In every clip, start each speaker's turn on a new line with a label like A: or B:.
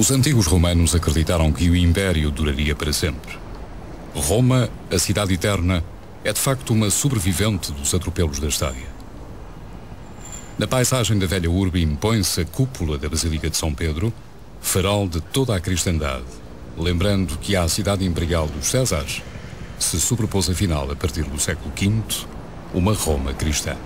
A: Os antigos romanos acreditaram que o Império duraria para sempre. Roma, a cidade eterna, é de facto uma sobrevivente dos atropelos da história. Na paisagem da velha urbe impõe-se a cúpula da Basílica de São Pedro, farol de toda a cristandade, lembrando que à cidade imperial dos Césares se sobrepôs afinal, a partir do século V, uma Roma cristã.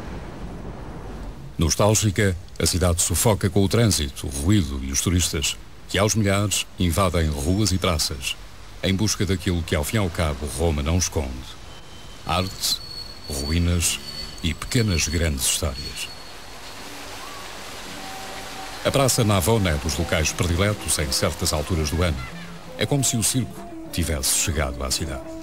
A: Nostálgica, a cidade sufoca com o trânsito, o ruído e os turistas, que aos milhares invadem ruas e praças, em busca daquilo que ao fim e ao cabo Roma não esconde: arte, ruínas e pequenas grandes histórias. A Praça Navona é dos locais prediletos em certas alturas do ano. É como se o circo tivesse chegado à cidade.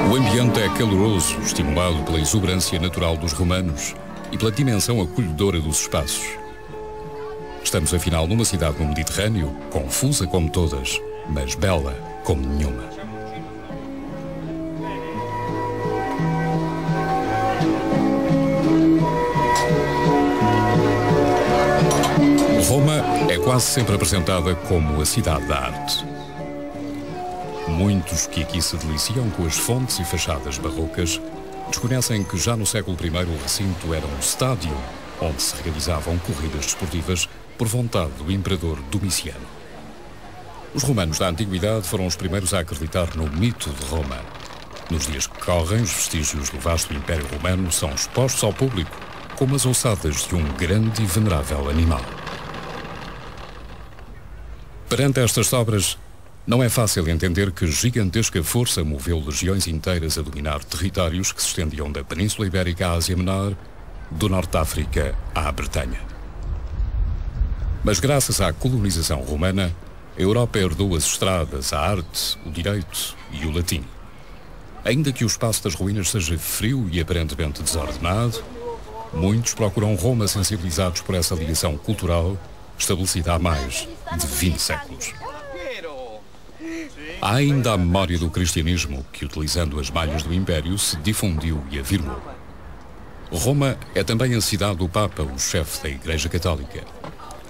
A: O ambiente é caloroso, estimulado pela exuberância natural dos romanos e pela dimensão acolhedora dos espaços. Estamos afinal numa cidade no Mediterrâneo, confusa como todas, mas bela como nenhuma. Roma é quase sempre apresentada como a cidade da arte. Muitos que aqui se deliciam com as fontes e fachadas barrocas desconhecem que já no século I o recinto era um estádio onde se realizavam corridas desportivas por vontade do imperador Domiciano. Os romanos da antiguidade foram os primeiros a acreditar no mito de Roma. Nos dias que correm, os vestígios do vasto Império Romano são expostos ao público como as ossadas de um grande e venerável animal. Perante estas obras, não é fácil entender que gigantesca força moveu legiões inteiras a dominar territórios que se estendiam da Península Ibérica à Ásia Menor, do Norte da África à Bretanha. Mas graças à colonização romana, a Europa herdou as estradas, a arte, o direito e o latim. Ainda que o espaço das ruínas seja frio e aparentemente desordenado, muitos procuram Roma sensibilizados por essa ligação cultural estabelecida há mais de 20 séculos. Há ainda a memória do cristianismo que, utilizando as malhas do Império, se difundiu e afirmou. Roma é também a cidade do Papa, o chefe da Igreja Católica.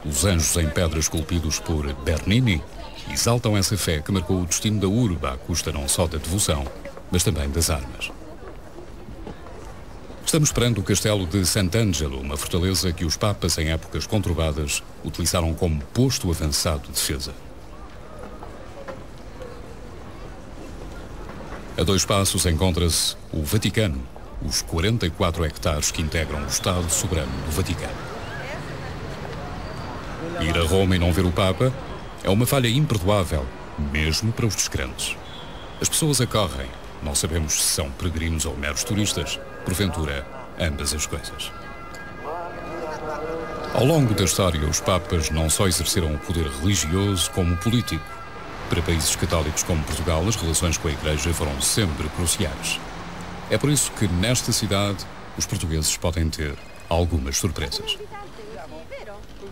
A: Os anjos em pedra esculpidos por Bernini exaltam essa fé que marcou o destino da urbe à custa não só da devoção, mas também das armas. Estamos perante o castelo de Sant'Angelo, uma fortaleza que os papas, em épocas conturbadas, utilizaram como posto avançado de defesa. A 2 passos encontra-se o Vaticano, os 44 hectares que integram o Estado soberano do Vaticano. Ir a Roma e não ver o Papa é uma falha imperdoável, mesmo para os descrentes. As pessoas acorrem, não sabemos se são peregrinos ou meros turistas, porventura, ambas as coisas. Ao longo da história, os papas não só exerceram o poder religioso como político. Para países católicos como Portugal, as relações com a Igreja foram sempre cruciais. É por isso que, nesta cidade, os portugueses podem ter algumas surpresas.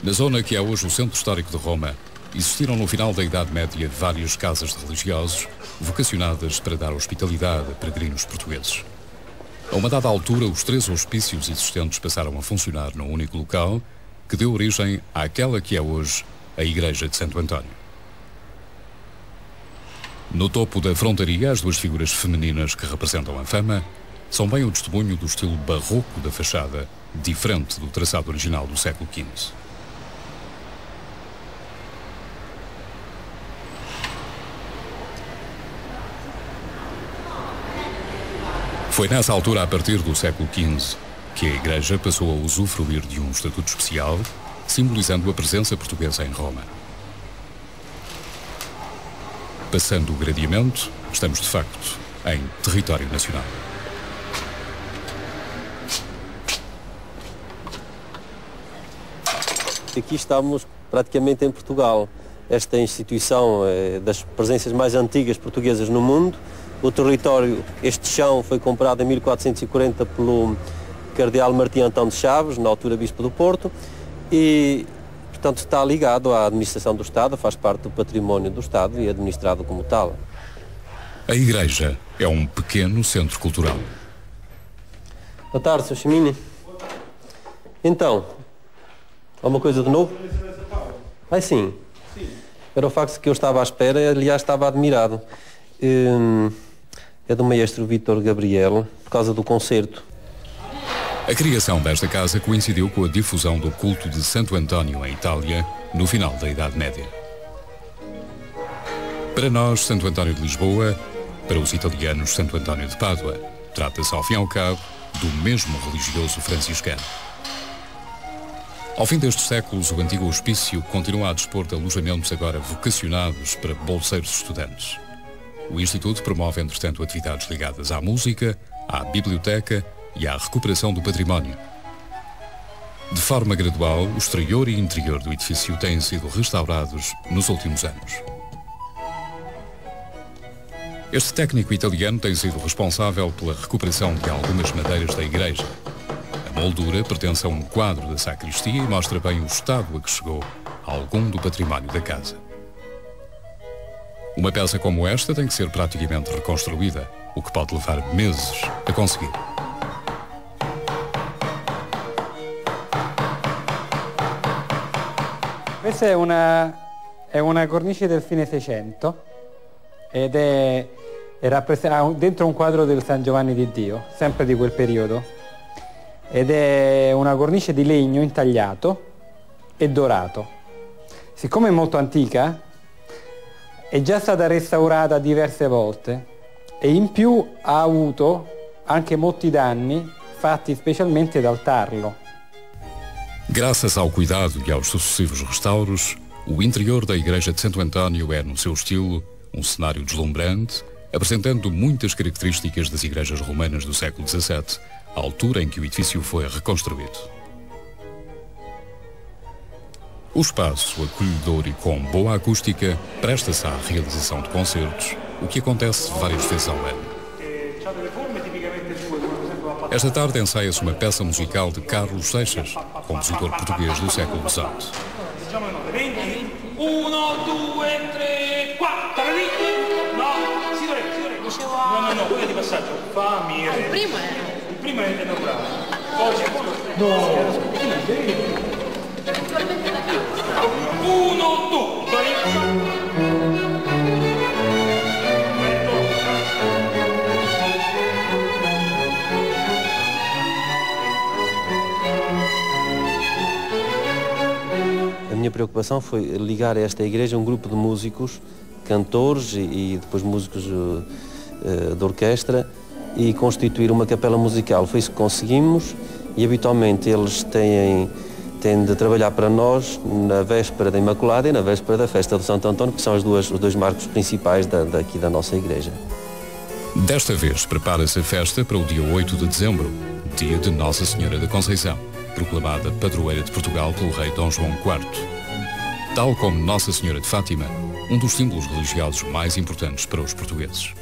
A: Na zona que é hoje o centro histórico de Roma, existiram no final da Idade Média várias casas de religiosos vocacionadas para dar hospitalidade a peregrinos portugueses. A uma dada altura, os 3 hospícios existentes passaram a funcionar num único local, que deu origem àquela que é hoje a Igreja de Santo António. No topo da frontaria, as 2 figuras femininas que representam a fama são bem o testemunho do estilo barroco da fachada, diferente do traçado original do século XV. Foi nessa altura, a partir do século XV, que a Igreja passou a usufruir de um estatuto especial, simbolizando a presença portuguesa em Roma. Passando o gradeamento, estamos de facto em território nacional.
B: Aqui estamos praticamente em Portugal. Esta instituição é das presenças mais antigas portuguesas no mundo. O território, este chão, foi comprado em 1440 pelo cardeal Martim Antão de Chaves, na altura bispo do Porto, e, portanto, está ligado à administração do Estado, faz parte do património do Estado e é administrado como tal.
A: A igreja é um pequeno centro cultural.
B: Boa tarde, Sr. Chimini. Então, alguma coisa de novo? Sim. Era o facto que eu estava à espera, aliás estava admirado. É do maestro Vítor Gabriel, por causa do concerto.
A: A criação desta casa coincidiu com a difusão do culto de Santo António em Itália no final da Idade Média. Para nós, Santo António de Lisboa, para os italianos, Santo António de Pádua, trata-se, ao fim e ao cabo, do mesmo religioso franciscano. Ao fim destes séculos, o antigo hospício continua a dispor de alojamentos agora vocacionados para bolseiros estudantes. O Instituto promove, entretanto, atividades ligadas à música, à biblioteca e à recuperação do património. De forma gradual, o exterior e interior do edifício têm sido restaurados nos últimos anos. Este técnico italiano tem sido responsável pela recuperação de algumas madeiras da igreja. A moldura pertence a um quadro da sacristia e mostra bem o estado a que chegou algum do património da casa. Uma peça como esta tem que ser praticamente reconstruída, o que pode levar meses a conseguir.
C: Questa è una cornice del fine Seicento ed è dentro un quadro del San Giovanni di Dio, sempre di quel periodo, ed è una cornice di legno intagliato e dorato. Siccome è molto antica, è già stata restaurata diverse volte e in più ha avuto anche molti danni fatti specialmente dal tarlo.
A: Graças ao cuidado e aos sucessivos restauros, o interior da igreja de Santo António é, no seu estilo, um cenário deslumbrante, apresentando muitas características das igrejas romanas do século XVII, à altura em que o edifício foi reconstruído. O espaço, acolhedor e com boa acústica, presta-se à realização de concertos, o que acontece várias vezes ao ano. Esta tarde ensaia-se uma peça musical de Carlos Seixas, compositor português do século XVIII.
D: 1, 2, 3, 4, no, si dovrebbe, no, quello di passaggio, fa, mi, re. Il primo è naturale, poi c'è quello, no, 1, 2,
B: A minha preocupação foi ligar a esta igreja um grupo de músicos, cantores e depois músicos de orquestra e constituir uma capela musical. Foi isso que conseguimos e habitualmente eles têm de trabalhar para nós na véspera da Imaculada e na véspera da festa do Santo António, que são os dois marcos principais daqui da nossa igreja.
A: Desta vez prepara-se a festa para o dia 8 de dezembro, dia de Nossa Senhora da Conceição, proclamada padroeira de Portugal pelo rei Dom João IV. Tal como Nossa Senhora de Fátima, um dos símbolos religiosos mais importantes para os portugueses.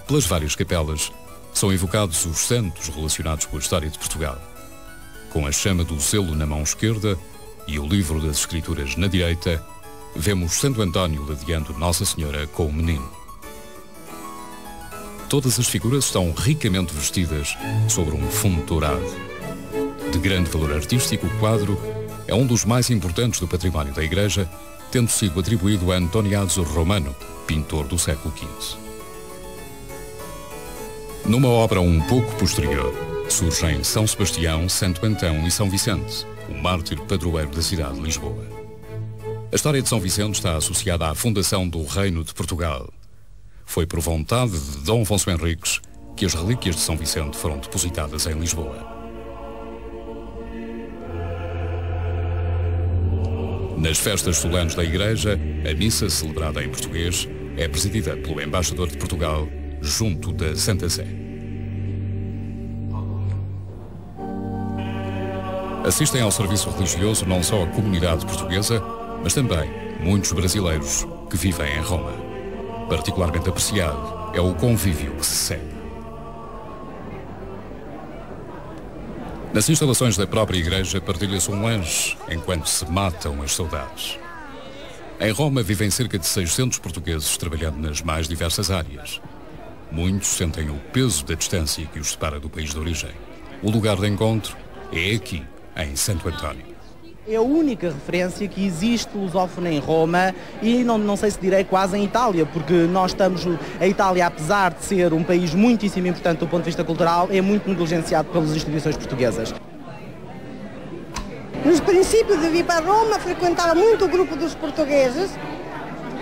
A: Pelas várias capelas, são evocados os santos relacionados com a história de Portugal. Com a chama do selo na mão esquerda e o livro das Escrituras na direita, vemos Santo António ladeando Nossa Senhora com o menino. Todas as figuras estão ricamente vestidas sobre um fundo dourado. De grande valor artístico, o quadro é um dos mais importantes do património da igreja, tendo sido atribuído a Antoniazzo Romano, pintor do século XV. Numa obra um pouco posterior, surgem São Sebastião, Santo Antão e São Vicente, o mártir padroeiro da cidade de Lisboa. A história de São Vicente está associada à fundação do Reino de Portugal. Foi por vontade de Dom Afonso Henriques que as relíquias de São Vicente foram depositadas em Lisboa. Nas festas solenes da Igreja, a missa, celebrada em português, é presidida pelo embaixador de Portugal junto da Santa Sé. Assistem ao serviço religioso não só a comunidade portuguesa, mas também muitos brasileiros que vivem em Roma. Particularmente apreciado é o convívio que se segue. Nas instalações da própria igreja partilha-se um lanche enquanto se matam as saudades. Em Roma vivem cerca de 600 portugueses trabalhando nas mais diversas áreas. muitos sentem o peso da distância que os separa do país de origem. O lugar de encontro é aqui, em Santo António.
E: É a única referência que existe lusófona em Roma e não sei se direi quase em Itália, porque nós estamos, a Itália, apesar de ser um país muitíssimo importante do ponto de vista cultural, é muito negligenciado pelas instituições portuguesas.
F: Nos princípios de vir para Roma, frequentava muito o grupo dos portugueses,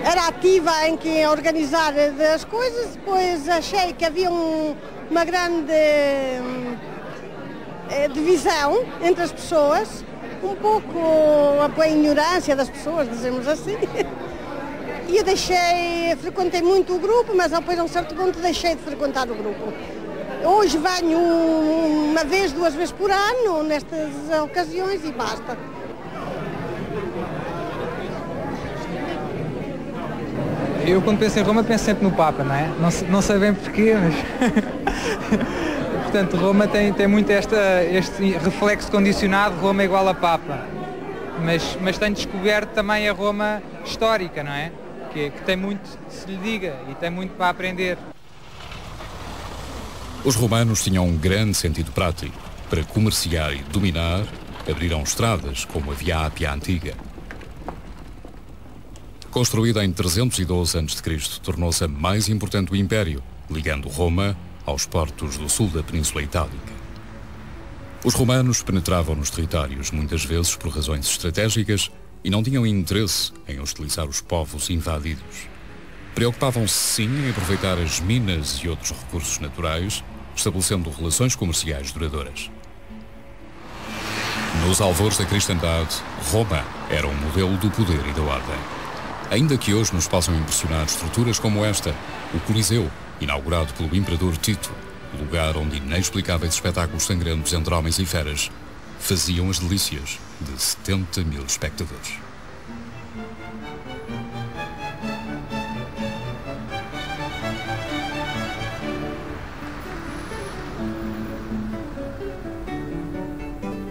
F: era ativa em organizar as coisas, depois achei que havia uma grande divisão entre as pessoas, um pouco a ignorância das pessoas, dizemos assim. E eu frequentei muito o grupo, mas depois a um certo ponto deixei de frequentar o grupo. Hoje venho uma vez, 2 vezes por ano, nestas ocasiões, e basta.
G: Eu, quando penso em Roma, penso sempre no Papa, não é? Não sei bem porquê, mas... Portanto, Roma tem muito este reflexo condicionado, Roma é igual a Papa. Mas tenho descoberto também a Roma histórica, não é? Que tem muito que se lhe diga e tem muito para aprender.
A: Os romanos tinham um grande sentido prático. Para comerciar e dominar, abriram estradas como a Via Ápia Antiga. Construída em 312 a.C., tornou-se a mais importante do Império, ligando Roma aos portos do sul da Península Itálica. Os romanos penetravam nos territórios, muitas vezes por razões estratégicas, e não tinham interesse em hostilizar os povos invadidos. Preocupavam-se sim em aproveitar as minas e outros recursos naturais, estabelecendo relações comerciais duradouras. Nos alvores da cristandade, Roma era um modelo do poder e da ordem. Ainda que hoje nos possam impressionar estruturas como esta, o Coliseu, inaugurado pelo Imperador Tito, lugar onde inexplicáveis espetáculos sangrentos entre homens e feras faziam as delícias de 70 mil espectadores.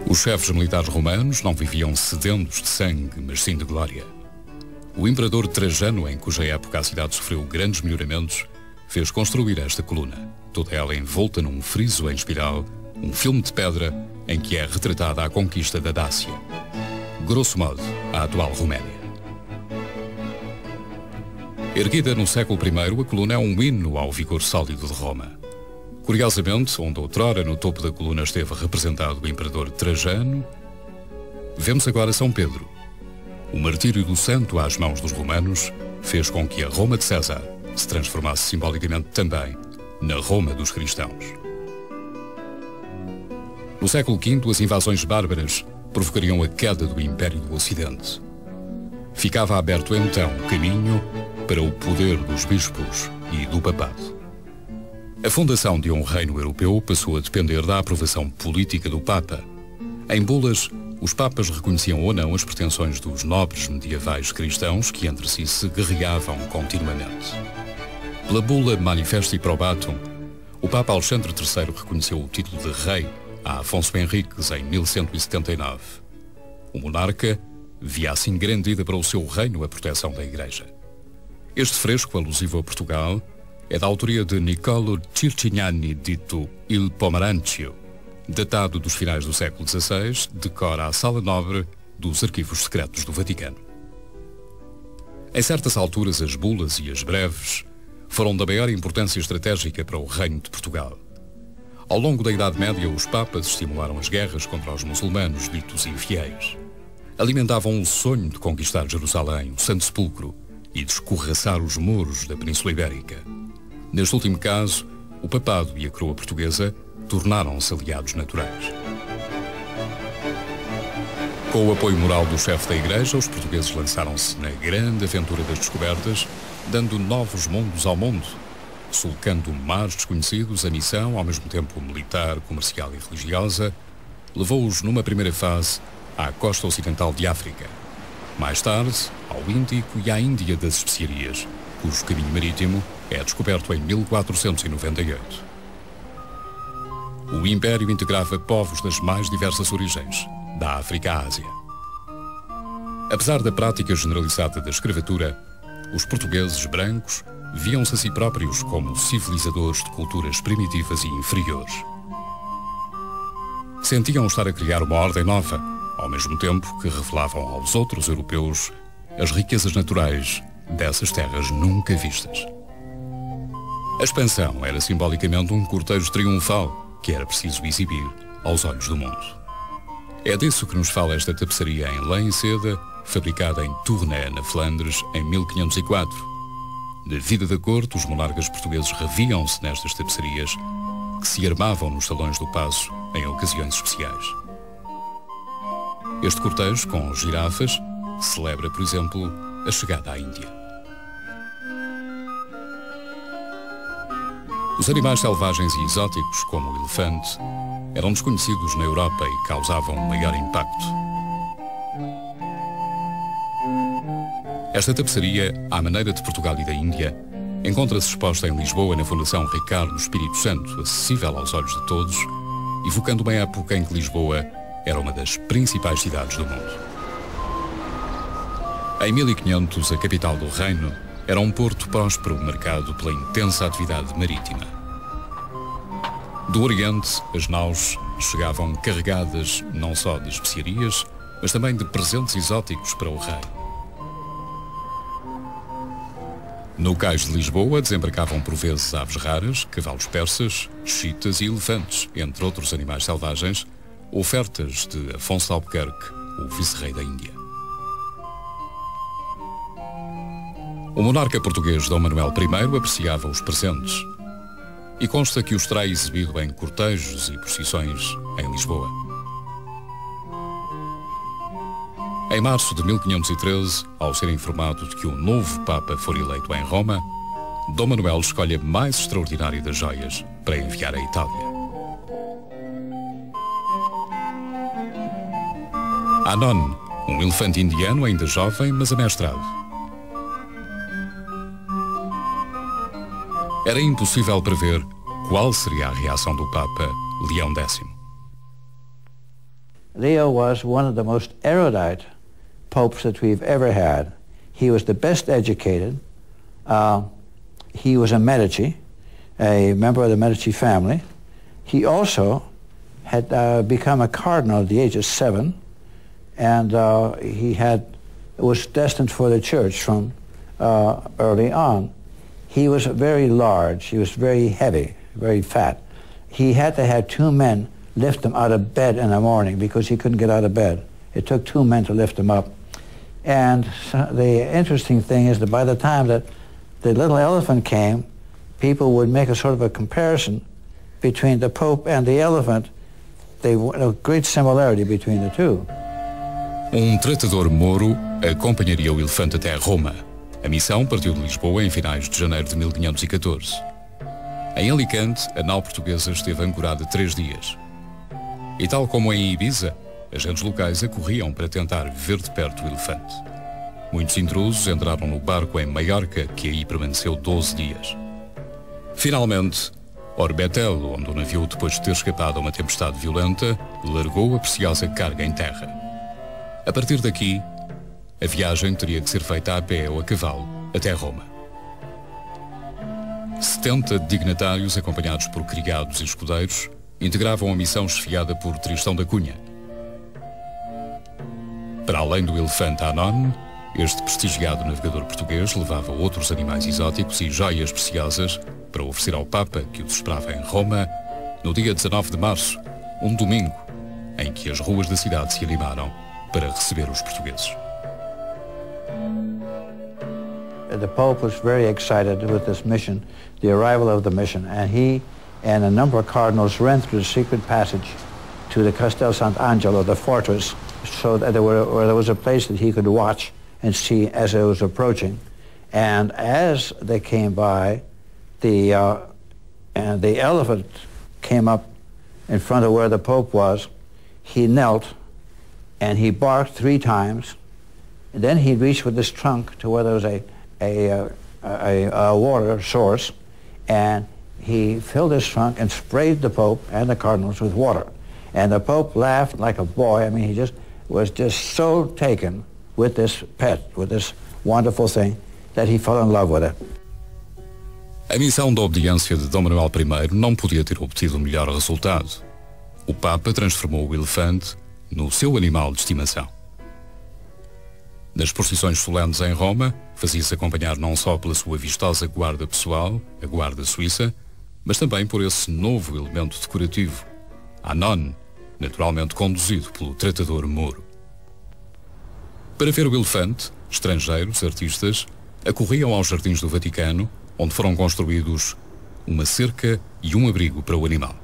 A: Os chefes militares romanos não viviam sedentos de sangue, mas sim de glória. O imperador Trajano, em cuja época a cidade sofreu grandes melhoramentos, fez construir esta coluna, toda ela envolta num friso em espiral, um filme de pedra em que é retratada a conquista da Dácia. Grosso modo, a atual Roménia. Erguida no século I, a coluna é um hino ao vigor sólido de Roma. Curiosamente, onde outrora no topo da coluna esteve representado o imperador Trajano, vemos agora São Pedro. O martírio do santo às mãos dos romanos fez com que a Roma de César se transformasse simbolicamente também na Roma dos cristãos. No século V, as invasões bárbaras provocariam a queda do Império do Ocidente. Ficava aberto então o caminho para o poder dos bispos e do papado. A fundação de um reino europeu passou a depender da aprovação política do Papa. Em bulas, os papas reconheciam ou não as pretensões dos nobres medievais cristãos que entre si se guerreavam continuamente. Pela bula Manifesti Probatum, o Papa Alexandre III reconheceu o título de rei a Afonso Henriques em 1179. O monarca via assim garantida para o seu reino a proteção da Igreja. Este fresco alusivo a Portugal é da autoria de Niccolo Circignani, dito Il Pomarancio, datado dos finais do século XVI, decora a Sala Nobre dos Arquivos Secretos do Vaticano. Em certas alturas, as bulas e as breves foram da maior importância estratégica para o Reino de Portugal. Ao longo da Idade Média, os papas estimularam as guerras contra os muçulmanos ditos infiéis. Alimentavam o sonho de conquistar Jerusalém, o Santo Sepulcro, e de escorraçar os muros da Península Ibérica. Neste último caso, o papado e a coroa portuguesa tornaram-se aliados naturais. Com o apoio moral do chefe da Igreja, os portugueses lançaram-se na grande aventura das descobertas, dando novos mundos ao mundo. Sulcando mares desconhecidos, a missão, ao mesmo tempo militar, comercial e religiosa, levou-os numa primeira fase à costa ocidental de África. Mais tarde, ao Índico e à Índia das especiarias, cujo caminho marítimo é descoberto em 1498. O Império integrava povos das mais diversas origens, da África à Ásia. Apesar da prática generalizada da escravatura, os portugueses brancos viam-se a si próprios como civilizadores de culturas primitivas e inferiores. Sentiam estar a criar uma ordem nova, ao mesmo tempo que revelavam aos outros europeus as riquezas naturais dessas terras nunca vistas. A expansão era simbolicamente um cortejo triunfal que era preciso exibir aos olhos do mundo. É disso que nos fala esta tapeçaria em lã e seda, fabricada em Tournai, na Flandres, em 1504. Da vida da corte, os monarcas portugueses reviam-se nestas tapeçarias que se armavam nos salões do paço em ocasiões especiais. Este cortejo, com girafas, celebra, por exemplo, a chegada à Índia. Os animais selvagens e exóticos, como o elefante, eram desconhecidos na Europa e causavam maior impacto. Esta tapeçaria, à maneira de Portugal e da Índia, encontra-se exposta em Lisboa na Fundação Ricardo Espírito Santo, acessível aos olhos de todos, evocando uma época em que Lisboa era uma das principais cidades do mundo. Em 1500, a capital do reino era um porto próspero marcado pela intensa atividade marítima. Do Oriente, as naus chegavam carregadas não só de especiarias, mas também de presentes exóticos para o rei. No cais de Lisboa desembarcavam por vezes aves raras, cavalos persas, chitas e elefantes, entre outros animais selvagens, ofertas de Afonso de Albuquerque, o vice-rei da Índia. O monarca português Dom Manuel I apreciava os presentes e consta que os terá exibido em cortejos e procissões em Lisboa. Em março de 1513, ao ser informado de que o novo Papa for eleito em Roma, Dom Manuel escolhe a mais extraordinária das joias para enviar à Itália. Anon, um elefante indiano ainda jovem, mas amestrado. Era impossível prever qual seria a reação do Papa Leão X.
H: Leo was one of the most erudite popes that we've ever had. He was the best educated. He was a Medici, a member of the Medici family. He also had become a cardinal at the age of 7, and was destined for the church from early on. He was very large. He was very heavy, very fat. He had to have 2 men lift him out of bed in the morning because he couldn't get out of bed. It took 2 men to lift him up. And the interesting thing is that by the time that the little elephant came, people would make a sort of a comparison between the Pope and the elephant. There was a great similarity between the two.
A: Tratador moro acompanharia o elefante até Roma. A missão partiu de Lisboa em finais de janeiro de 1514. Em Alicante, a nau portuguesa esteve ancorada 3 dias. E tal como em Ibiza, agentes locais acorriam para tentar ver de perto o elefante. Muitos intrusos entraram no barco em Maiorca, que aí permaneceu 12 dias. Finalmente, Orbetel, onde o navio, depois de ter escapado a uma tempestade violenta, largou a preciosa carga em terra. A partir daqui, a viagem teria que ser feita a pé ou a cavalo até Roma. 70 dignatários, acompanhados por criados e escudeiros, integravam a missão chefiada por Tristão da Cunha. Para além do elefante Anon, este prestigiado navegador português levava outros animais exóticos e joias preciosas para oferecer ao Papa, que os esperava em Roma, no dia 19 de março, um domingo, em que as ruas da cidade se animaram para receber os portugueses.
H: The Pope was very excited with this mission, the arrival of the mission, and he and a number of cardinals ran through the secret passage to the Castel Sant'Angelo, the fortress, so that there was a place that he could watch and see as it was approaching. And as they came by, the elephant came up in front of where the Pope was. He knelt and he barked 3 times. And then he reached with his trunk to where there was a water source, and he filled his trunk and sprayed the Pope and the cardinals with water. And the Pope laughed like a boy. I mean, he was just so taken with this pet, with this wonderful thing, that he fell in love with it.
A: A missão da obediência de Dom Manuel I não podia ter obtido o melhor resultado. O Papa transformou o elefante no seu animal de estimação. Nas procissões solenes em Roma, fazia-se acompanhar não só pela sua vistosa guarda pessoal, a guarda suíça, mas também por esse novo elemento decorativo, Anon, naturalmente conduzido pelo tratador Moro. Para ver o elefante, estrangeiros, artistas, acorriam aos jardins do Vaticano, onde foram construídos uma cerca e um abrigo para o animal.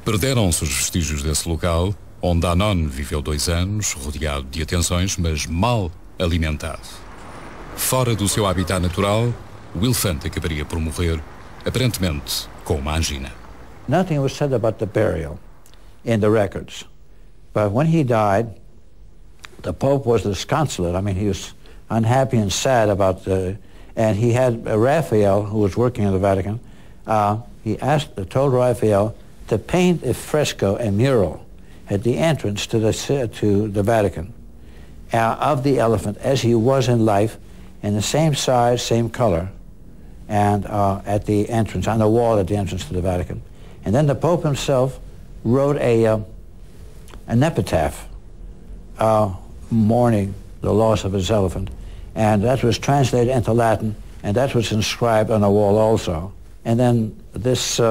A: Perderam-se os vestígios desse local, onde Anon viveu 2 anos, rodeado de atenções, mas mal alimentado. Fora do seu habitat natural, o elefante acabaria por morrer, aparentemente com uma angina.
H: Nothing was said about the burial in the records. But when he died, the Pope was disconsolate. I mean, he was unhappy and sad about and he had Raphael, who was working in the Vatican, he told Raphael to paint a fresco, a mural, at the entrance to the Vatican of the elephant as he was in life, in the same size, same color, and at the entrance, on the wall at the entrance to the Vatican. And then the Pope himself wrote an epitaph mourning the loss of his elephant, and that was translated into Latin, and that was inscribed on the wall also. And then this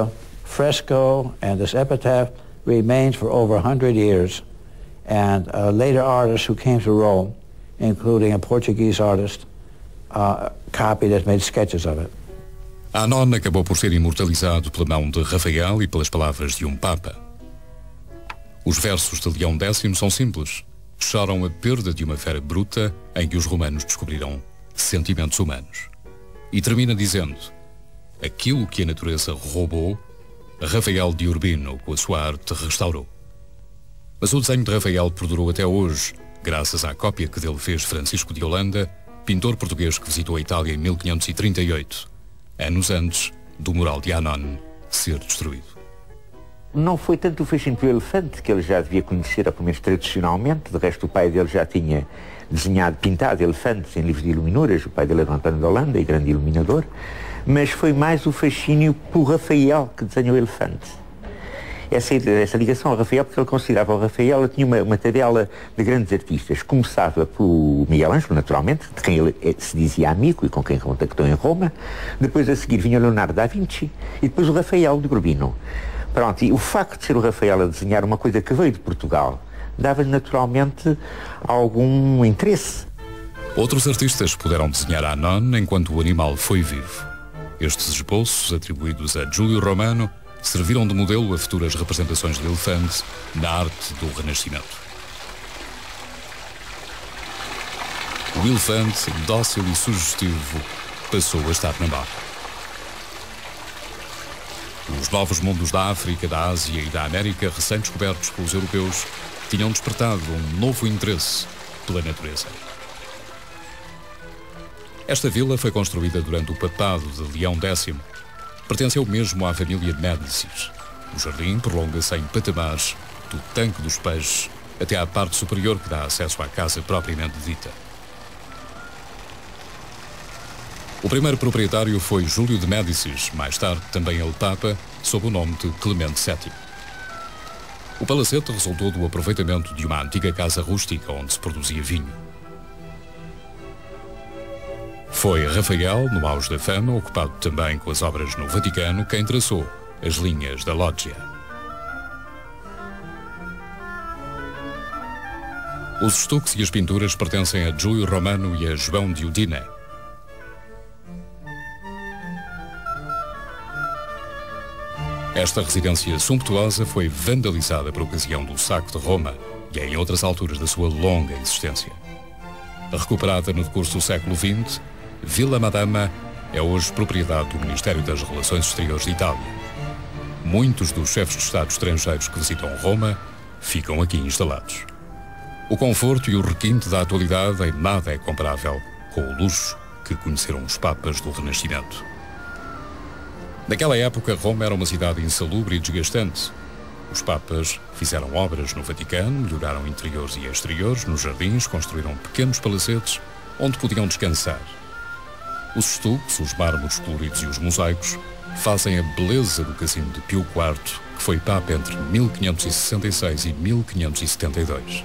H: fresco and this epitaph remained for over 100 years, and later artists who came to Rome, including a Portuguese artist, copied it, made sketches of it.
A: Anon acabou por ser imortalizado pela mão de Rafael e pelas palavras de um Papa. Os versos de Leão X são simples. Choram a perda de uma fera bruta em que os romanos descobriram sentimentos humanos. E termina dizendo: aquilo que a natureza roubou, Rafael de Urbino, com a sua arte, restaurou. Mas o desenho de Rafael perdurou até hoje, graças à cópia que dele fez Francisco de Holanda, pintor português que visitou a Itália em 1538, anos antes do mural de Anon ser destruído.
I: Não foi tanto o fascínio pelo elefante, que ele já devia conhecer, pelo menos tradicionalmente. De resto, o pai dele já tinha desenhado, pintado elefantes em livros de iluminuras. O pai dele era António de Holanda, e grande iluminador. Mas foi mais o fascínio por Rafael, que desenhou o elefante. Essa ligação ao Rafael, porque ele considerava o Rafael, ele tinha uma tabela de grandes artistas. Começava pelo Miguel Ângelo, naturalmente, de quem ele se dizia amigo e com quem contactou em Roma. Depois, a seguir, vinha o Leonardo da Vinci e depois o Rafael de Urbino. Pronto, e o facto de ser o Rafael a desenhar uma coisa que veio de Portugal dava-lhe naturalmente algum interesse.
A: Outros artistas puderam desenhar Anon enquanto o animal foi vivo. Estes esboços, atribuídos a Giulio Romano, serviram de modelo a futuras representações de elefante na arte do Renascimento. O elefante, dócil e sugestivo, passou a estar na moda. Os novos mundos da África, da Ásia e da América, recém-descobertos pelos europeus, tinham despertado um novo interesse pela natureza. Esta vila foi construída durante o papado de Leão X. Pertenceu mesmo à família de Médicis. O jardim prolonga-se em patamares do Tanque dos Peixes até à parte superior que dá acesso à casa propriamente dita. O primeiro proprietário foi Júlio de Médicis, mais tarde também ele Papa, sob o nome de Clemente VII. O palacete resultou do aproveitamento de uma antiga casa rústica onde se produzia vinho. Foi Rafael, no auge da fama, ocupado também com as obras no Vaticano, quem traçou as linhas da Loggia. Os estuques e as pinturas pertencem a Giulio Romano e a João de Udine. Esta residência sumptuosa foi vandalizada por ocasião do saque de Roma e em outras alturas da sua longa existência. Recuperada no decurso do século XX, Villa Madama é hoje propriedade do Ministério das Relações Exteriores de Itália. Muitos dos chefes de Estado estrangeiros que visitam Roma ficam aqui instalados. O conforto e o requinte da atualidade em nada é comparável com o luxo que conheceram os papas do Renascimento. Naquela época, Roma era uma cidade insalubre e desgastante. Os papas fizeram obras no Vaticano, melhoraram interiores e exteriores, nos jardins construíram pequenos palacetes onde podiam descansar. Os estuques, os mármores coloridos e os mosaicos fazem a beleza do casino de Pio IV, que foi Papa entre 1566 e 1572.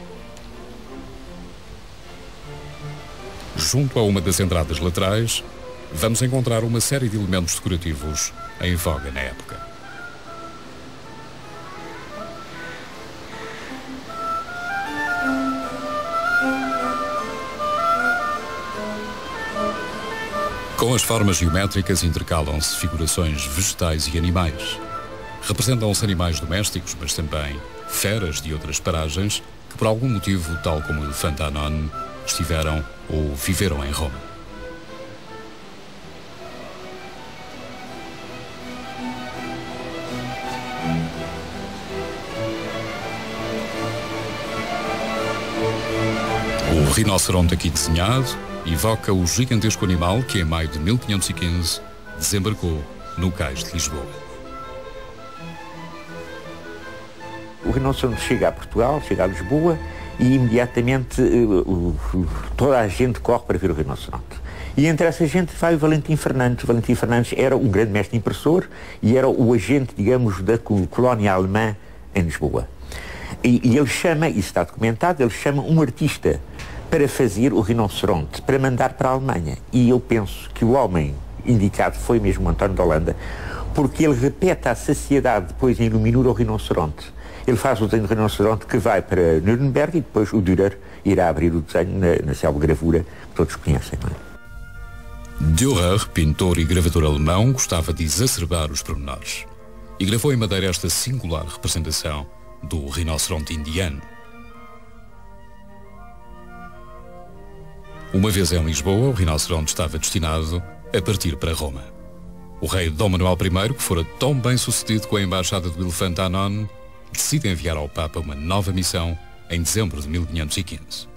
A: Junto a uma das entradas laterais, vamos encontrar uma série de elementos decorativos em voga na época. Com as formas geométricas intercalam-se figurações vegetais e animais. Representam-se animais domésticos, mas também feras de outras paragens que, por algum motivo, tal como o elefante Anon, estiveram ou viveram em Roma. O rinoceronte aqui desenhado evoca o gigantesco animal que, em maio de 1515, desembarcou no cais de Lisboa.
I: O rinoceronte chega a Portugal, chega a Lisboa e imediatamente toda a gente corre para ver o rinoceronte. E entre essa gente vai o Valentim Fernandes. O Valentim Fernandes era um grande mestre impressor e era o agente, digamos, da colónia alemã em Lisboa. E ele chama, isso está documentado, ele chama um artista para fazer o rinoceronte, para mandar para a Alemanha. E eu penso que o homem indicado foi mesmo António de Holanda, porque ele repete à saciedade depois em Luminura o rinoceronte. Ele faz o desenho do rinoceronte que vai para Nuremberg e depois o Dürer irá abrir o desenho na célebre gravura que todos conhecem, não é?
A: Dürer, pintor e gravador alemão, gostava de exacerbar os pormenores e gravou em madeira esta singular representação do rinoceronte indiano. Uma vez em Lisboa, o rinoceronte estava destinado a partir para Roma. O rei Dom Manuel I, que fora tão bem sucedido com a embaixada do elefante Anon, decide enviar ao Papa uma nova missão em dezembro de 1515.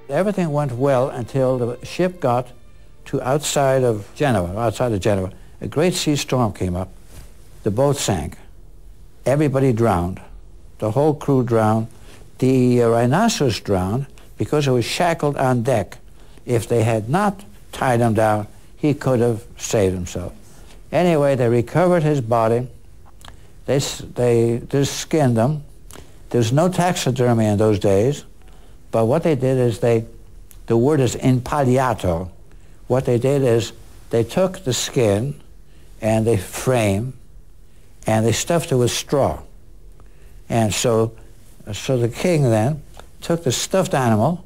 H: Everything went well until the ship got to outside of Genoa. A great sea storm came up. The boat sank. Everybody drowned. The whole crew drowned. The rhinoceros drowned because it was shackled on deck. If they had not tied him down, he could have saved himself. Anyway, they recovered his body. They skinned him. There's no taxidermy in those days, but what they did is the word is impagliato. What they did is they took the skin and they frame and they stuffed it with straw. And so the king then took the stuffed animal,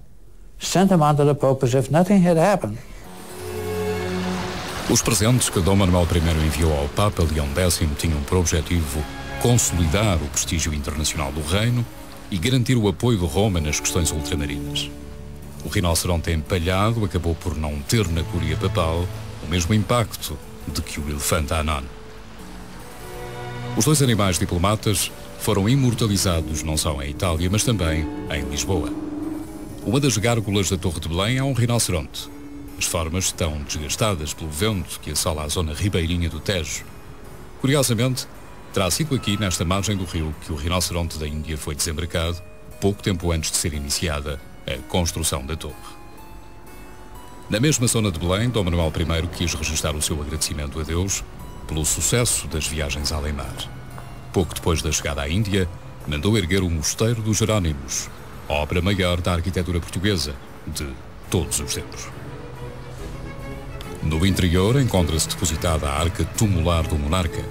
H: sent him on to the Pope as if nothing had happened.
A: Os presentes que Dom Manuel I enviou ao Papa Leão X tinham por objetivo consolidar o prestígio internacional do reino e garantir o apoio de Roma nas questões ultramarinas. O rinoceronte empalhado acabou por não ter na Cúria Papal o mesmo impacto de que o elefante Anon. Os dois animais diplomatas foram imortalizados não só em Itália, mas também em Lisboa. Uma das gárgulas da Torre de Belém é um rinoceronte. As formas estão desgastadas pelo vento que assola a zona ribeirinha do Tejo. Curiosamente, terá sido aqui, nesta margem do rio, que o rinoceronte da Índia foi desembarcado, pouco tempo antes de ser iniciada a construção da torre. Na mesma zona de Belém, Dom Manuel I quis registrar o seu agradecimento a Deus pelo sucesso das viagens além mar. Pouco depois da chegada à Índia, mandou erguer o Mosteiro dos Jerónimos, obra maior da arquitetura portuguesa de todos os tempos. No interior encontra-se depositada a arca tumular do monarca.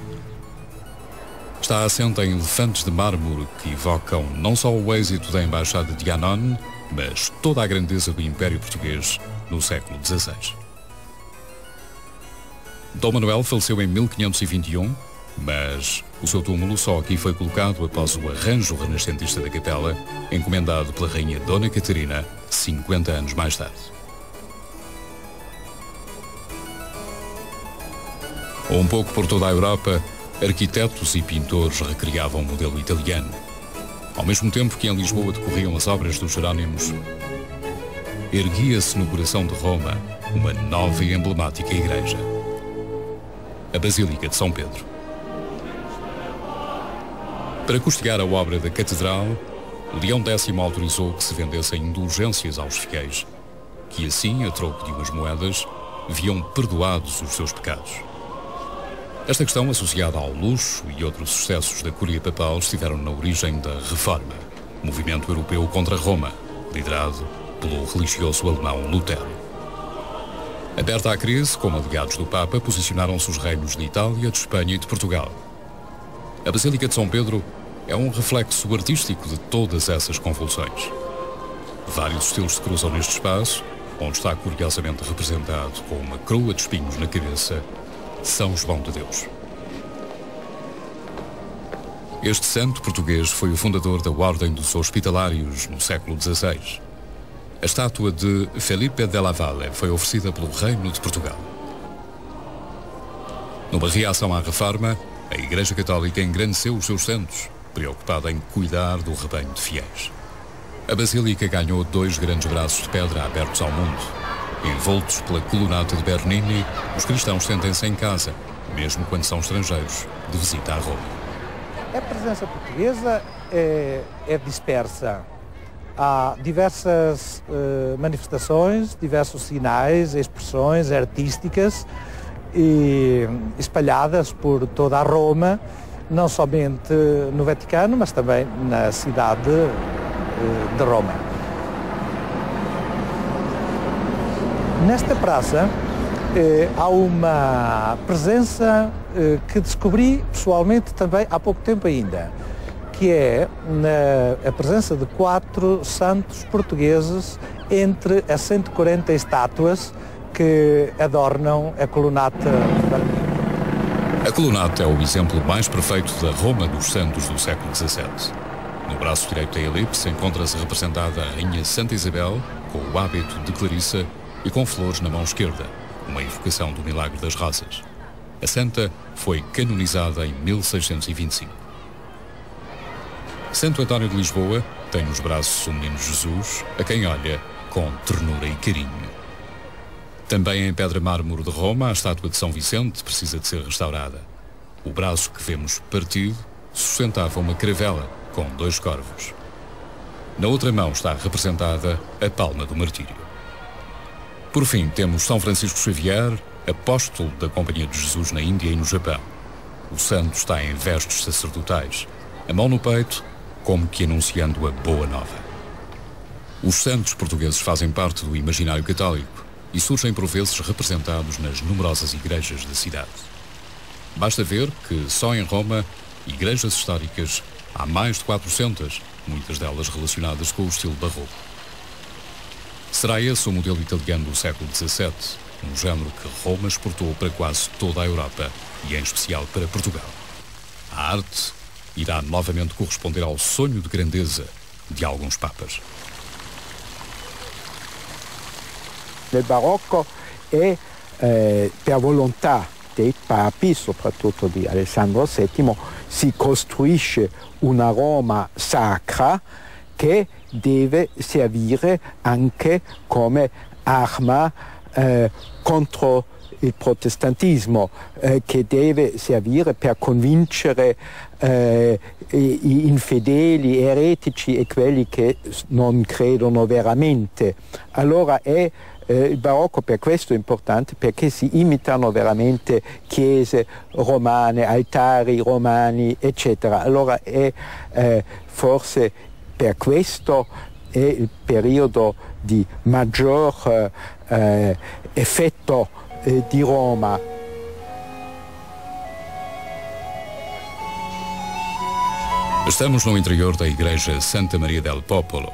A: Está assente em elefantes de mármore que evocam não só o êxito da embaixada de Anon, mas toda a grandeza do Império Português no século XVI. Dom Manuel faleceu em 1521, mas o seu túmulo só aqui foi colocado após o arranjo renascentista da capela, encomendado pela rainha Dona Catarina, 50 anos mais tarde. Um pouco por toda a Europa, arquitetos e pintores recriavam o modelo italiano. Ao mesmo tempo que em Lisboa decorriam as obras dos Jerónimos, erguia-se no coração de Roma uma nova e emblemática igreja, a Basílica de São Pedro. Para custear a obra da Catedral, Leão X autorizou que se vendessem indulgências aos fiéis que assim, a troco de umas moedas, viam perdoados os seus pecados. Esta questão, associada ao luxo e outros sucessos da Curia Papal, estiveram na origem da Reforma, movimento europeu contra Roma, liderado pelo religioso alemão Lutero. Aberta a crise, como aliados do Papa, posicionaram-se os reinos de Itália, de Espanha e de Portugal. A Basílica de São Pedro é um reflexo artístico de todas essas convulsões. Vários estilos se cruzam neste espaço, onde está curiosamente representado com uma coroa de espinhos na cabeça São João de Deus. Este santo português foi o fundador da Ordem dos Hospitalários no século XVI. A estátua de Felipe della Valle foi oferecida pelo Reino de Portugal. Numa reação à Reforma, a Igreja Católica engrandeceu os seus santos, preocupada em cuidar do rebanho de fiéis. A Basílica ganhou 2 grandes braços de pedra abertos ao mundo. Envoltos pela colunata de Bernini, os cristãos sentem-se em casa, mesmo quando são estrangeiros, de visita a Roma.
J: A presença portuguesa é dispersa. Há diversas manifestações, diversos sinais, expressões artísticas espalhadas por toda a Roma, não somente no Vaticano, mas também na cidade de Roma. Nesta praça há uma presença que descobri pessoalmente também há pouco tempo ainda, que é a presença de 4 santos portugueses entre as 140 estátuas que adornam a colunata de Bernini.
A: A colunata é o exemplo mais perfeito da Roma dos santos do século XVII. No braço direito da elipse encontra-se representada a Rainha Santa Isabel, com o hábito de Clarissa e com flores na mão esquerda, uma evocação do milagre das rosas. A santa foi canonizada em 1625. Santo António de Lisboa tem nos braços o menino Jesus, a quem olha com ternura e carinho. Também em pedra mármore de Roma, a estátua de São Vicente precisa de ser restaurada. O braço que vemos partido sustentava uma caravela com 2 corvos. Na outra mão está representada a palma do martírio. Por fim, temos São Francisco Xavier, apóstolo da Companhia de Jesus na Índia e no Japão. O santo está em vestes sacerdotais, a mão no peito, como que anunciando a boa nova. Os santos portugueses fazem parte do imaginário católico e surgem por vezes representados nas numerosas igrejas da cidade. Basta ver que só em Roma, igrejas históricas, há mais de 400, muitas delas relacionadas com o estilo barroco. Será esse o modelo italiano do século XVII, um género que Roma exportou para quase toda a Europa e em especial para Portugal. A arte irá novamente corresponder ao sonho de grandeza de alguns papas.
K: Nel barocco è per volontà dei papi, soprattutto di Alessandro VII, si costruisce una Roma sacra che deve servire anche come arma contro il protestantismo, che deve servire per convincere gli infedeli, eretici e quelli che non credono veramente. Allora il barocco per questo è importante, perché si imitano veramente chiese romane, altari romani, eccetera. Allora forse per questo è il periodo di maggior effetto di Roma.
A: Estamos no interior da Igreja Santa Maria del Popolo.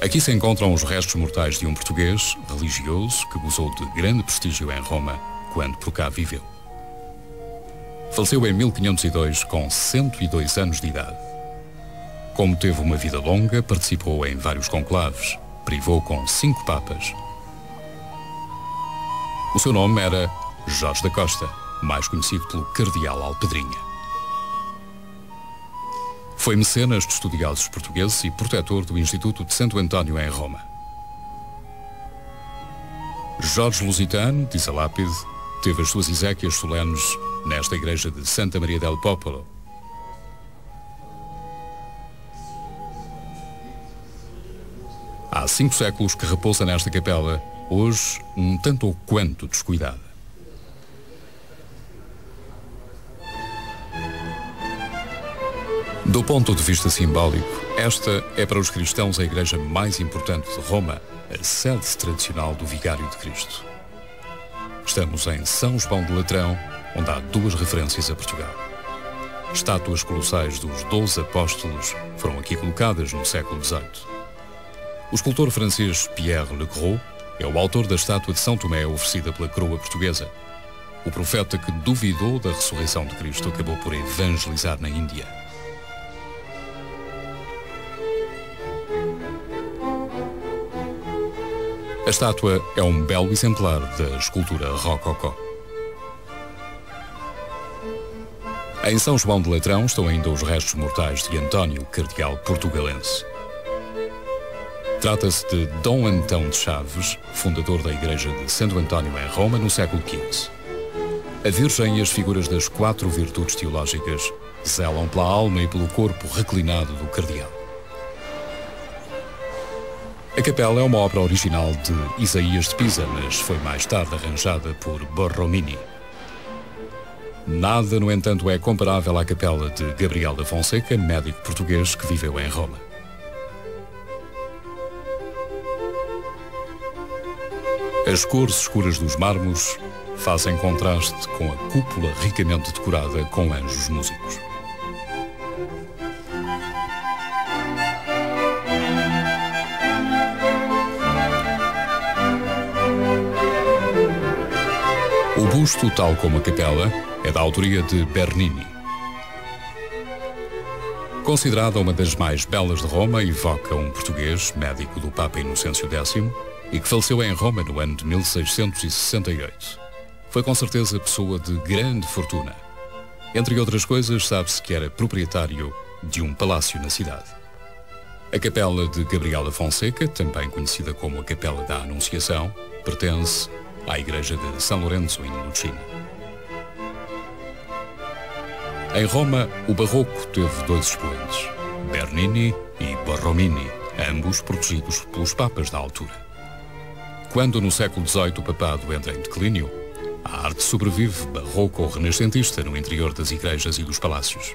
A: Aqui se encontram os restos mortais de um português religioso que gozou de grande prestígio em Roma quando por cá viveu. Faleceu em 1502 com 102 anos de idade. Como teve uma vida longa, participou em vários conclaves, privou com 5 papas. O seu nome era Jorge da Costa, mais conhecido pelo Cardeal Alpedrinha. Foi mecenas de estudiosos portugueses e protetor do Instituto de Santo António em Roma. Jorge Lusitano, diz a lápide, teve as suas exéquias solenes nesta igreja de Santa Maria del Popolo. Há 5 séculos que repousa nesta capela, hoje um tanto ou quanto descuidada. Do ponto de vista simbólico, esta é para os cristãos a igreja mais importante de Roma, a sede tradicional do Vigário de Cristo. Estamos em São João de Latrão, onde há 2 referências a Portugal. Estátuas colossais dos 12 apóstolos foram aqui colocadas no século XVIII. O escultor francês Pierre Legros é o autor da estátua de São Tomé oferecida pela coroa portuguesa. O profeta que duvidou da ressurreição de Cristo acabou por evangelizar na Índia. A estátua é um belo exemplar da escultura rococó. Em São João de Latrão estão ainda os restos mortais de António, cardeal portugalense. Trata-se de Dom Antão de Chaves, fundador da igreja de Santo António em Roma no século XV. A Virgem e as figuras das 4 virtudes teológicas zelam pela alma e pelo corpo reclinado do cardeal. A capela é uma obra original de Isaías de Pisa, mas foi mais tarde arranjada por Borromini. Nada, no entanto, é comparável à capela de Gabriel da Fonseca, médico português que viveu em Roma. As cores escuras dos mármores fazem contraste com a cúpula ricamente decorada com anjos músicos. O busto, tal como a capela, é da autoria de Bernini. Considerada uma das mais belas de Roma, evoca um português, médico do Papa Inocêncio X, e que faleceu em Roma no ano de 1668. Foi com certeza pessoa de grande fortuna. Entre outras coisas, sabe-se que era proprietário de um palácio na cidade. A capela de Gabriel da Fonseca, também conhecida como a Capela da Anunciação, pertence à igreja de São Lourenço em Lucina. Em Roma, o barroco teve 2 expoentes, Bernini e Borromini, ambos protegidos pelos papas da altura. Quando no século XVIII o papado entra em declínio, a arte sobrevive barroco ou renascentista no interior das igrejas e dos palácios.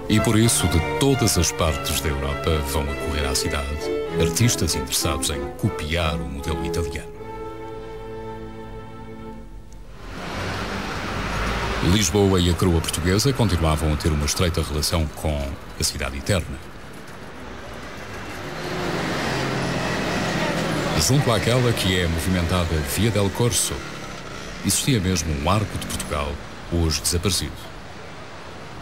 A: E por isso, de todas as partes da Europa vão acorrer à cidade artistas interessados em copiar o modelo italiano. Lisboa e a coroa portuguesa continuavam a ter uma estreita relação com a cidade eterna. Junto àquela que é movimentada Via del Corso, existia mesmo um Arco de Portugal, hoje desaparecido.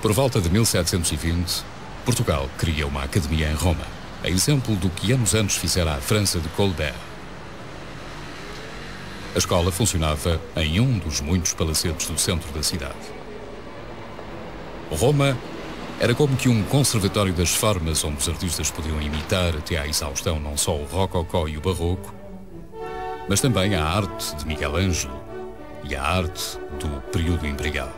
A: Por volta de 1720, Portugal cria uma academia em Roma, a exemplo do que anos antes fizera a França de Colbert. A escola funcionava em um dos muitos palacetes do centro da cidade. Roma era como que um conservatório das formas onde os artistas podiam imitar até à exaustão não só o rococó e o barroco, mas também a arte de Miguel Ângelo e a arte do período imperial.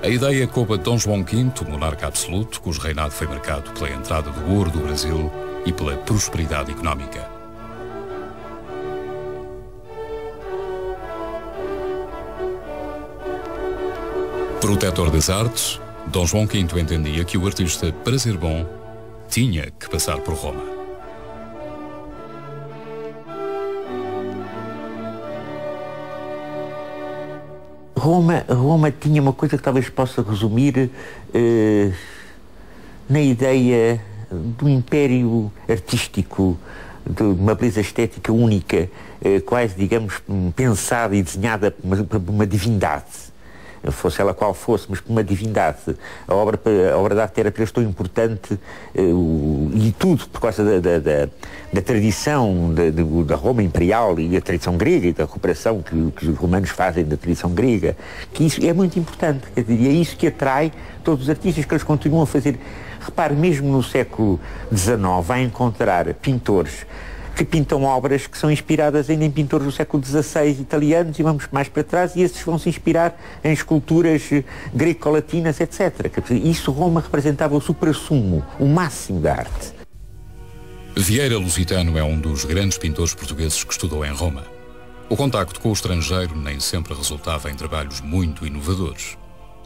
A: A ideia coube a Dom João V, monarca absoluto, cujo reinado foi marcado pela entrada do ouro do Brasil e pela prosperidade económica. Protetor das artes, Dom João V entendia que o artista, para ser bom, tinha que passar por Roma.
I: Roma tinha uma coisa que talvez possa resumir na ideia do império artístico, de uma beleza estética única, quase, digamos, pensada e desenhada por uma divindade. Fosse ela qual fosse, mas por uma divindade. A obra de arte era para eles tão importante, e tudo por causa da tradição da Roma imperial e da tradição grega e da recuperação que os romanos fazem da tradição grega, que isso é muito importante. Quer dizer, é isso que atrai todos os artistas, que eles continuam a fazer. Repare, mesmo no século XIX, vai encontrar pintores que pintam obras que são inspiradas ainda em pintores do século XVI italianos, e vamos mais para trás e esses vão se inspirar em esculturas greco-latinas, etc. Isso Roma representava o suprassumo, o máximo da arte.
A: Vieira Lusitano é um dos grandes pintores portugueses que estudou em Roma. O contacto com o estrangeiro nem sempre resultava em trabalhos muito inovadores.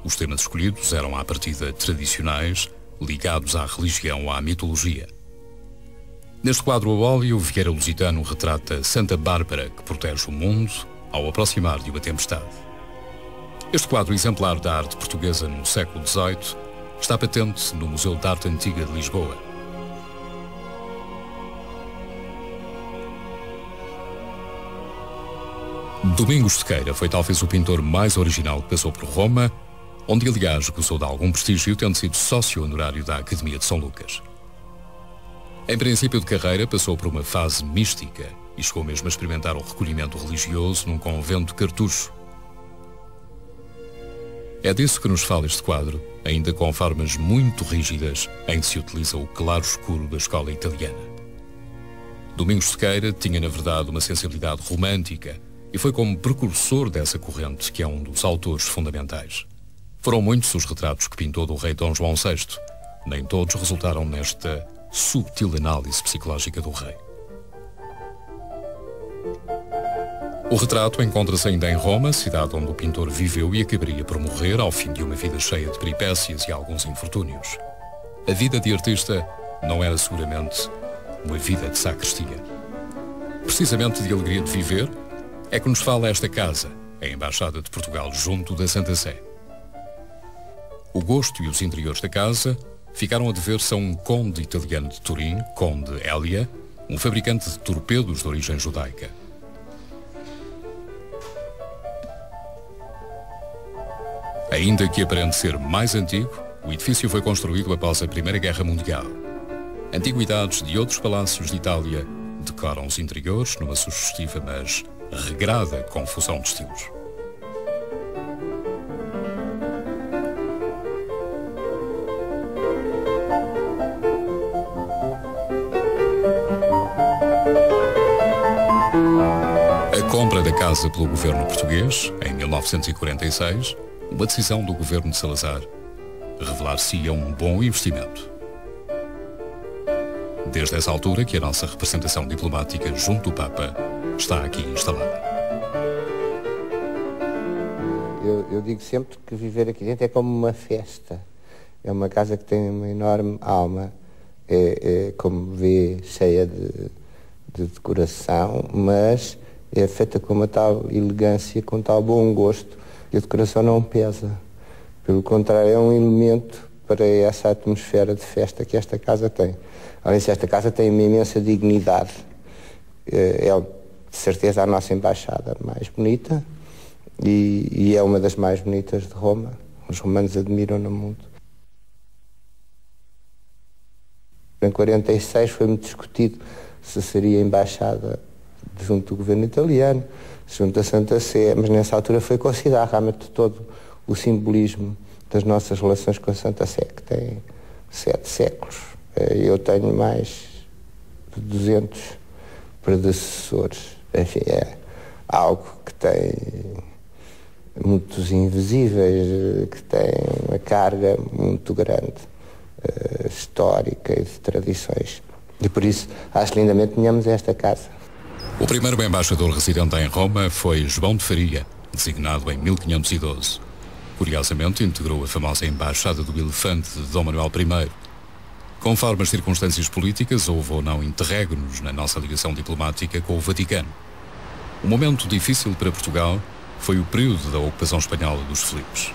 A: Os temas escolhidos eram à partida tradicionais, ligados à religião ou à mitologia. Neste quadro a óleo, Vieira Lusitano retrata Santa Bárbara, que protege o mundo ao aproximar de uma tempestade. Este quadro exemplar da arte portuguesa no século XVIII está patente no Museu de Arte Antiga de Lisboa. Domingos Sequeira foi talvez o pintor mais original que passou por Roma, onde aliás gozou de algum prestígio, tendo sido sócio honorário da Academia de São Lucas. Em princípio de carreira passou por uma fase mística e chegou mesmo a experimentar o recolhimento religioso num convento cartucho. É disso que nos fala este quadro, ainda com formas muito rígidas em que se utiliza o claro-escuro da escola italiana. Domingos Sequeira tinha na verdade uma sensibilidade romântica e foi como precursor dessa corrente que é um dos autores fundamentais. Foram muitos os retratos que pintou do rei Dom João VI. Nem todos resultaram nesta subtil análise psicológica do rei. O retrato encontra-se ainda em Roma, cidade onde o pintor viveu e acabaria por morrer ao fim de uma vida cheia de peripécias e alguns infortúnios. A vida de artista não era seguramente uma vida de sacristia. Precisamente de alegria de viver é que nos fala esta casa, a Embaixada de Portugal junto da Santa Sé. O gosto e os interiores da casa ficaram a dever-se a um conde italiano de Turim, Conde Elia, um fabricante de torpedos de origem judaica. Ainda que aparente ser mais antigo, o edifício foi construído após a Primeira Guerra Mundial. Antiguidades de outros palácios de Itália decoram os interiores numa sugestiva, mas regrada confusão de estilos. A compra da casa pelo governo português, em 1946, uma decisão do governo de Salazar, revelar-se-ia um bom investimento. Desde essa altura que a nossa representação diplomática junto do Papa está aqui instalada.
L: Eu digo sempre que viver aqui dentro é como uma festa. É uma casa que tem uma enorme alma. É como vê, cheia de decoração, mas é feita com uma tal elegância, com tal bom gosto, que a decoração não pesa. Pelo contrário, é um elemento para essa atmosfera de festa que esta casa tem. Além disso, esta casa tem uma imensa dignidade. É, de certeza, a nossa embaixada mais bonita e é uma das mais bonitas de Roma. Os romanos admiram-na muito. Em 1946 foi-me discutido se seria embaixada junto do governo italiano, junto da Santa Sé, mas nessa altura foi considerado realmente todo o simbolismo das nossas relações com a Santa Sé, que tem 7 séculos. Eu tenho mais de 200 predecessores. Enfim, é algo que tem muitos invisíveis, que tem uma carga muito grande, histórica e de tradições. E por isso acho que lindamente tenhamos esta casa.
A: O primeiro embaixador residente em Roma foi João de Faria, designado em 1512. Curiosamente, integrou a famosa Embaixada do Elefante de Dom Manuel I. Conforme as circunstâncias políticas, houve ou não interregnos na nossa ligação diplomática com o Vaticano. Um momento difícil para Portugal foi o período da ocupação espanhola dos Filipes.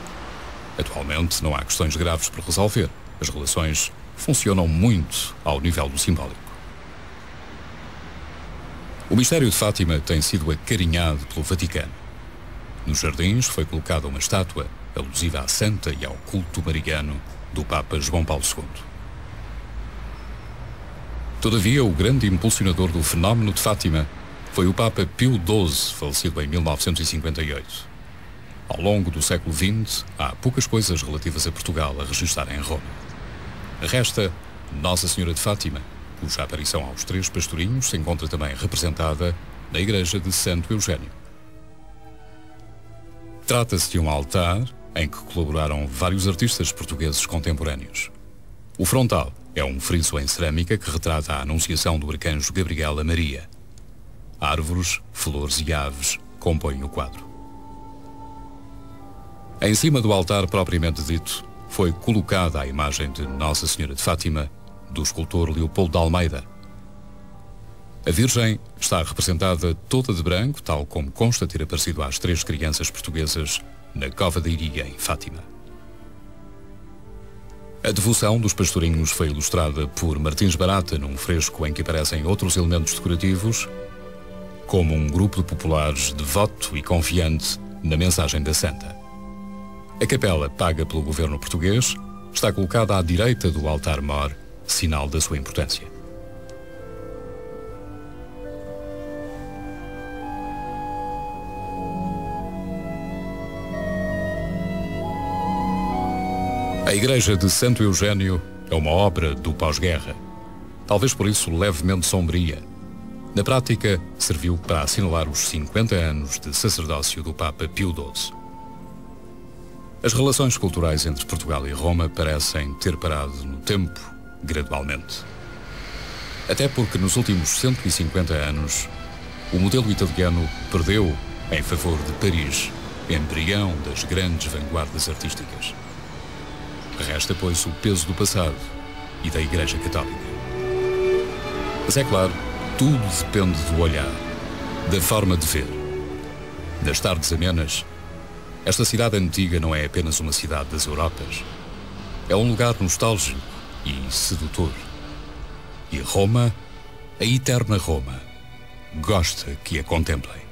A: Atualmente não há questões graves por resolver. As relações funcionam muito ao nível do simbólico. O mistério de Fátima tem sido acarinhado pelo Vaticano. Nos jardins foi colocada uma estátua alusiva à santa e ao culto mariano do Papa João Paulo II. Todavia, o grande impulsionador do fenómeno de Fátima foi o Papa Pio XII, falecido em 1958. Ao longo do século XX, há poucas coisas relativas a Portugal a registrar em Roma. Resta Nossa Senhora de Fátima, cuja aparição aos 3 pastorinhos se encontra também representada na igreja de Santo Eugênio. Trata-se de um altar em que colaboraram vários artistas portugueses contemporâneos. O frontal é um friso em cerâmica que retrata a anunciação do arcanjo Gabriel a Maria. Árvores, flores e aves compõem o quadro. Em cima do altar propriamente dito, foi colocada a imagem de Nossa Senhora de Fátima, do escultor Leopoldo de Almeida. A Virgem está representada toda de branco, tal como consta ter aparecido às 3 crianças portuguesas na Cova da Iria, em Fátima. A devoção dos pastorinhos foi ilustrada por Martins Barata num fresco em que aparecem outros elementos decorativos, como um grupo de populares devoto e confiante na mensagem da Santa. A capela, paga pelo governo português, está colocada à direita do altar-mor, sinal da sua importância. A igreja de Santo Eugênio é uma obra do pós-guerra, talvez por isso levemente sombria. Na prática, serviu para assinalar os 50 anos de sacerdócio do Papa Pio XII. As relações culturais entre Portugal e Roma parecem ter parado no tempo, gradualmente. Até porque nos últimos 150 anos, o modelo italiano perdeu em favor de Paris, embrião das grandes vanguardas artísticas. Resta, pois, o peso do passado e da Igreja Católica. Mas é claro, tudo depende do olhar, da forma de ver. Nas tardes amenas, esta cidade antiga não é apenas uma cidade das Europas. É um lugar nostálgico e sedutor. E Roma, a eterna Roma, gosta que a contemplem.